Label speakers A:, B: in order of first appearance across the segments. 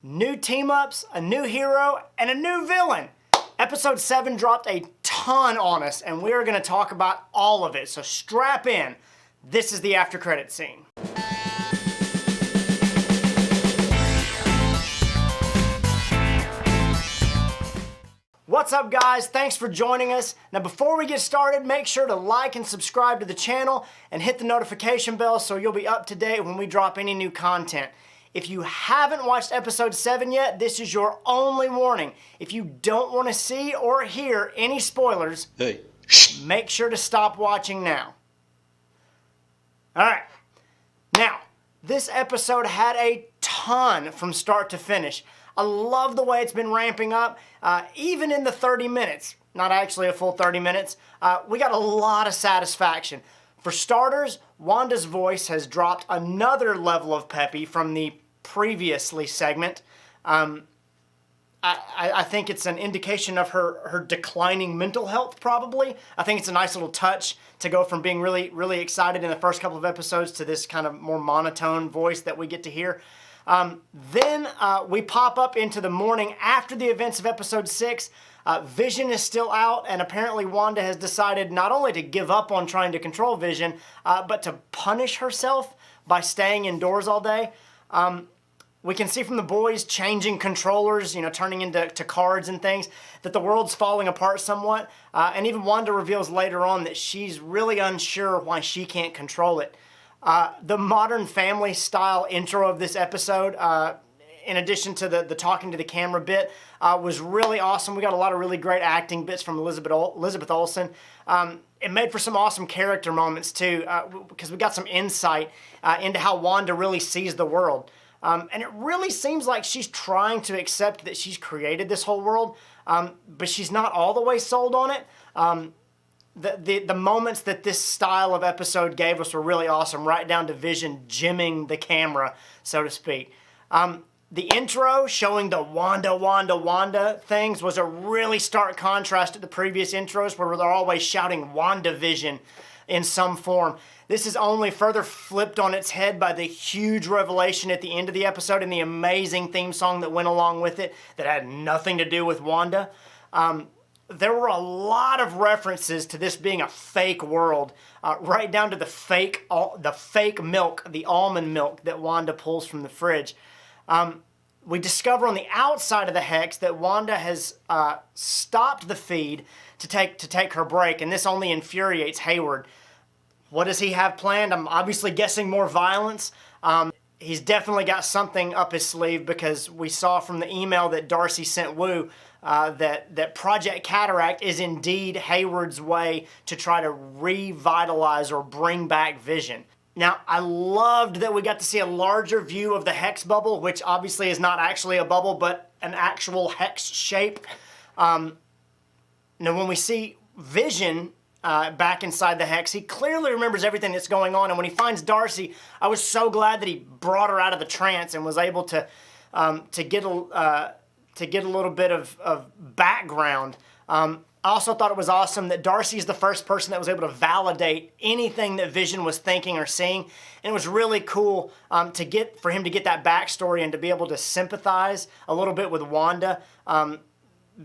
A: New team-ups, a new hero, and a new villain. Episode 7 dropped a ton on us, and we're going to talk about all of it, so strap in. This is the after credit scene. What's up, guys? Thanks for joining us. Now, before we get started, make sure to like and subscribe to the channel and hit the notification bell so you'll be up to date when we drop any new content. If you haven't watched episode 7 yet, this is your only warning. If you don't want to see or hear any spoilers, make sure to stop watching now. Alright, now, this episode had a ton from start to finish. I love the way it's been ramping up, even in the 30 minutes, not actually a full 30 minutes, we got a lot of satisfaction. For starters, Wanda's voice has dropped another level of peppy from the previously segment. I think it's an indication of her declining mental health, probably. I think it's a nice little touch to go from being really, really excited in the first couple of episodes to this kind of more monotone voice that we get to hear. Then we pop up into the morning after the events of episode 6. Vision is still out, and apparently Wanda has decided not only to give up on trying to control Vision, but to punish herself by staying indoors all day. We can see from the boys changing controllers, turning into cards and things, that the world's falling apart somewhat. And even Wanda reveals later on that she's really unsure why she can't control it. The Modern Family style intro of this episode, in addition to the talking to the camera bit, was really awesome. We got a lot of really great acting bits from Elizabeth Olsen. It made for some awesome character moments too, because we got some insight into how Wanda really sees the world. And it really seems like she's trying to accept that she's created this whole world, but she's not all the way sold on it. The moments that this style of episode gave us were really awesome, right down to Vision jimming the camera, so to speak. The intro showing the Wanda things was a really stark contrast to the previous intros where they're always shouting Wandavision in some form. This is only further flipped on its head by the huge revelation at the end of the episode and the amazing theme song that went along with it that had nothing to do with Wanda. There were a lot of references to this being a fake world, right down to the fake milk, the almond milk that Wanda pulls from the fridge. We discover on the outside of the hex that Wanda has stopped the feed to take her break, and this only infuriates Hayward. What does he have planned? I'm obviously guessing more violence. He's definitely got something up his sleeve because we saw from the email that Darcy sent Wu that Project Cataract is indeed Hayward's way to try to revitalize or bring back Vision. Now, I loved that we got to see a larger view of the hex bubble, which obviously is not actually a bubble, but an actual hex shape. Now, when we see Vision back inside the hex, he clearly remembers everything that's going on, and when he finds Darcy, I was so glad that he brought her out of the trance and was able to get a little bit of background. I also thought it was awesome that Darcy is the first person that was able to validate anything that Vision was thinking or seeing, and it was really cool for him to get that backstory and to be able to sympathize a little bit with Wanda,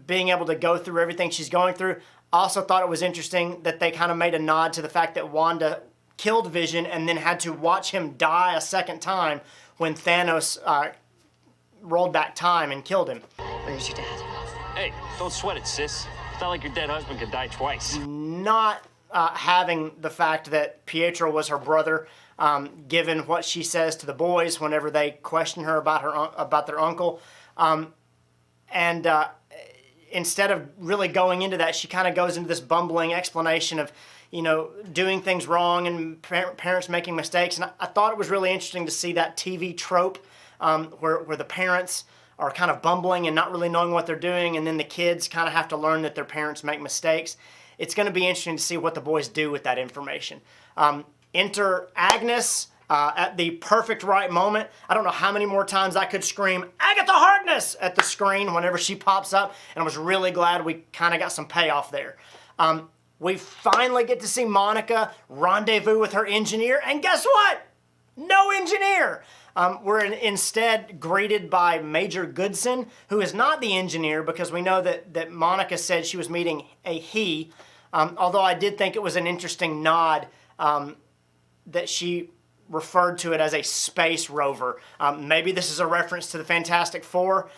A: being able to go through everything she's going through. I also thought it was interesting that they kind of made a nod to the fact that Wanda killed Vision and then had to watch him die a second time when Thanos rolled back time and killed him.
B: Where's your dad?
C: Hey, don't sweat it, sis. It's not like your dead husband could die twice.
A: Not having the fact that Pietro was her brother, given what she says to the boys whenever they question her about their uncle. Instead of really going into that, she kind of goes into this bumbling explanation of, doing things wrong and parents making mistakes. And I thought it was really interesting to see that TV trope where the parents are kind of bumbling and not really knowing what they're doing, and then the kids kind of have to learn that their parents make mistakes. It's going to be interesting to see what the boys do with that information. Enter Agnes at the perfect right moment. I don't know how many more times I could scream, Agatha Harkness, at the screen whenever she pops up, and I was really glad we kind of got some payoff there. We finally get to see Monica rendezvous with her engineer, and guess what? No engineer. We're instead greeted by Major Goodson, who is not the engineer, because we know that Monica said she was meeting a he, although I did think it was an interesting nod that she referred to it as a space rover. Maybe this is a reference to the Fantastic Four.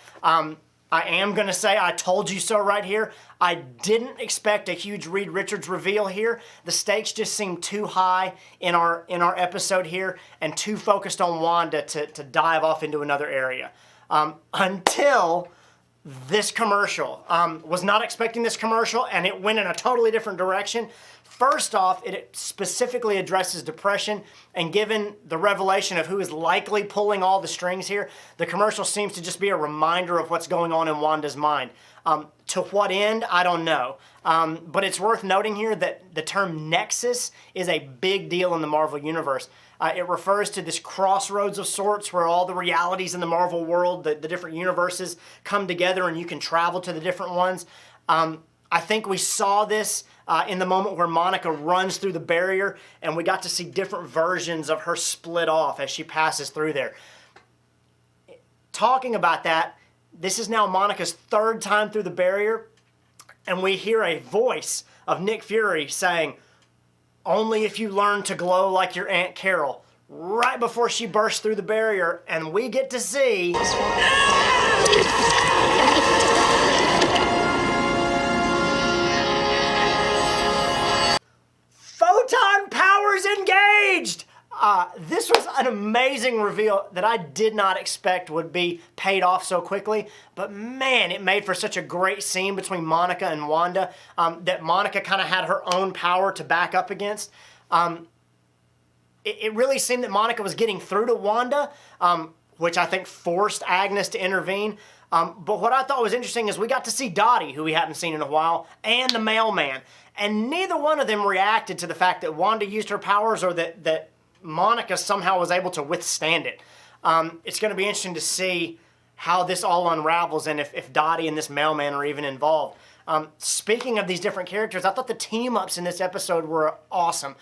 A: I am going to say I told you so right here. I didn't expect a huge Reed Richards reveal here. The stakes just seemed too high in our episode here and too focused on Wanda to dive off into another area. Until this commercial. Was not expecting this commercial, and it went in a totally different direction. First off, it specifically addresses depression, and given the revelation of who is likely pulling all the strings here, the commercial seems to just be a reminder of what's going on in Wanda's mind. To what end, I don't know. But it's worth noting here that the term nexus is a big deal in the Marvel Universe. It refers to this crossroads of sorts where all the realities in the Marvel world, the different universes, come together and you can travel to the different ones. I think we saw this in the moment where Monica runs through the barrier, and we got to see different versions of her split off as she passes through there. Talking about that, this is now Monica's third time through the barrier, and we hear a voice of Nick Fury saying, "Only if you learn to glow like your Aunt Carol," right before she bursts through the barrier, and we get to see photon powers engaged! This was an amazing reveal that I did not expect would be paid off so quickly, but man, it made for such a great scene between Monica and Wanda that Monica kind of had her own power to back up against. It really seemed that Monica was getting through to Wanda, which I think forced Agnes to intervene. But what I thought was interesting is we got to see Dottie, who we hadn't seen in a while, and the mailman. And neither one of them reacted to the fact that Wanda used her powers or that Monica somehow was able to withstand it. It's going to be interesting to see how this all unravels and if Dottie and this mailman are even involved. Speaking of these different characters, I thought the team-ups in this episode were awesome.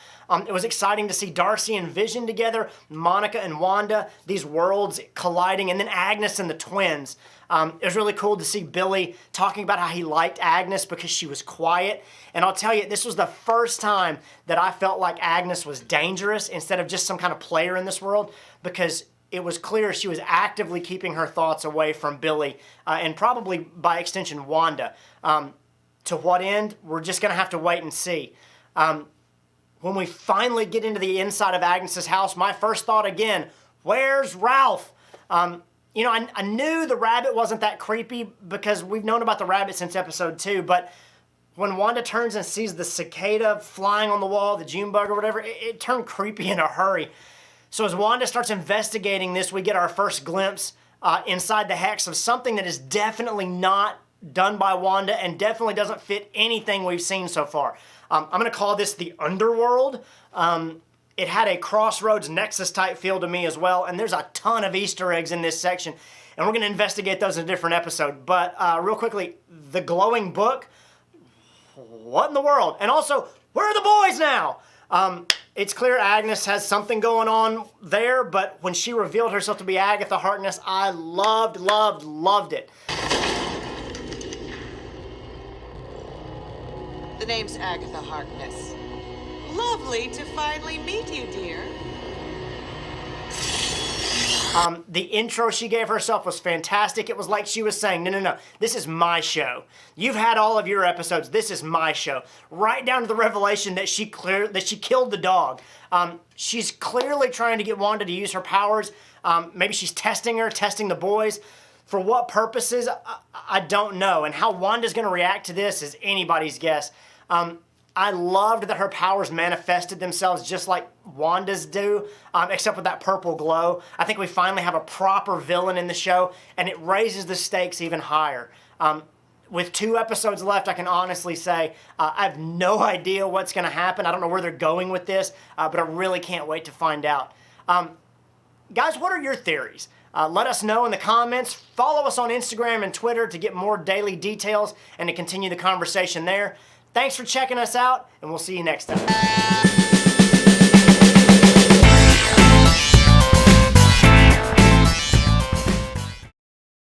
A: It was exciting to see Darcy and Vision together, Monica and Wanda, these worlds colliding, and then Agnes and the twins. It was really cool to see Billy talking about how he liked Agnes because she was quiet. And I'll tell you, this was the first time that I felt like Agnes was dangerous instead of just some kind of player in this world, because it was clear she was actively keeping her thoughts away from Billy and probably by extension Wanda. To what end? We're just going to have to wait and see. When we finally get into the inside of Agnes's house, my first thought again, where's Ralph? You know, I knew the rabbit wasn't that creepy because we've known about the rabbit since episode 2, but when Wanda turns and sees the cicada flying on the wall, the June bug or whatever, it turned creepy in a hurry. So as Wanda starts investigating this, we get our first glimpse inside the hex of something that is definitely not done by Wanda and definitely doesn't fit anything we've seen so far. I'm going to call this the underworld. It had a Crossroads Nexus type feel to me as well, and there's a ton of Easter eggs in this section, and we're going to investigate those in a different episode. But real quickly, the glowing book, what in the world? And also, where are the boys now? It's clear Agnes has something going on there, but when she revealed herself to be Agatha Harkness, I loved it.
B: The name's Agatha Harkness. Lovely to finally meet you, dear.
A: The intro she gave herself was fantastic. It was like she was saying, no, this is my show. You've had all of your episodes. This is my show. Right down to the revelation that she killed the dog. She's clearly trying to get Wanda to use her powers. Maybe she's testing the boys. For what purposes, I don't know. And how Wanda's going to react to this is anybody's guess. I loved that her powers manifested themselves just like Wanda's do, except with that purple glow. I think we finally have a proper villain in the show, and it raises the stakes even higher. With 2 episodes left, I can honestly say I have no idea what's going to happen. I don't know where they're going with this, but I really can't wait to find out. Guys, what are your theories? Let us know in the comments. Follow us on Instagram and Twitter to get more daily details and to continue the conversation there. Thanks for checking us out, and we'll see you next time.